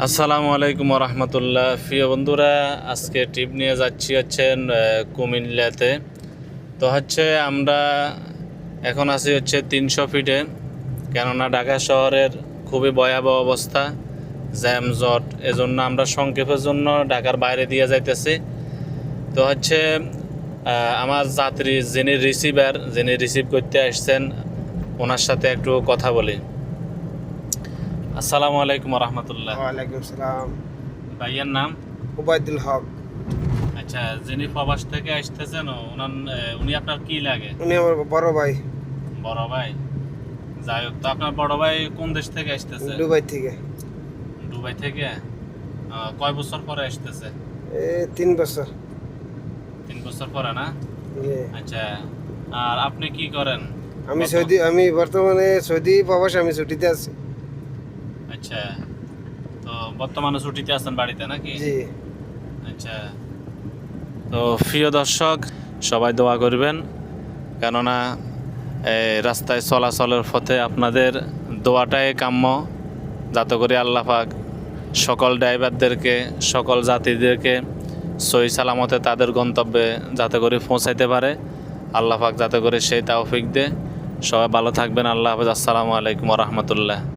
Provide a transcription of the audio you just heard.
আসসালামু আলাইকুম রহমতুল্লাহ। প্রিয় বন্ধুরা, আজকে ট্রিপ নিয়ে যাচ্ছি কুমিল্লাতে। তো আমরা এখন আছি 300 ফিটে, কেননা ঢাকা শহরের খুবই ভয়াবহ অবস্থা, জ্যামজট। এজন্য আমরা সংক্ষেপের জন্য ঢাকার বাইরে দিয়ে যাইতেছি। তো আমার যাত্রী যিনি রিসিভ করতে আসছেন, ওনার সাথে একটু কথা বলি। আসসালামু আলাইকুম রহমতুল্লাহ। ওয়ালাইকুম সালাম। ভাইয়ার নাম? ওবায়দুল হক। আচ্ছা, যিনি প্রবাস থেকে আসতেছেন উনি আপনার কি লাগে? উনি আমার বড় ভাই। বড় ভাই? যাই হোক, তো আপনার বড় ভাই কোন দেশ থেকে আসতেছে? দুবাই থেকে। দুবাই থেকে? কয় বছর পরে আসতেছে? 3 বছর। 3 বছর পরে না? জি। আচ্ছা, আর আপনি কি করেন? আমি বর্তমানে সৌদি প্রবাস, আমি ছুটিতে আছি। আচ্ছা, তো বর্তমানে ছুটিতে আছেন বাড়িতে নাকি? জি। আচ্ছা, তো প্রিয় দর্শক, সবাই দোয়া করবেন, কেননা রাস্তায় চলাচলের পথে আপনাদের দোয়াটাই কাম্য, যাতে করে আল্লাহ পাক সকল ড্রাইভারদেরকে, সকল যাত্রীদেরকে সহি সালামতে তাদের গন্তব্যে যাতে করে পৌঁছাইতে পারে। আল্লাহ পাক যাতে করে সেই তৌফিক দে। সবাই ভালো থাকবেন। আল্লাহ হাফেজ। আসসালামু আলাইকুম রহমতুল্লাহ।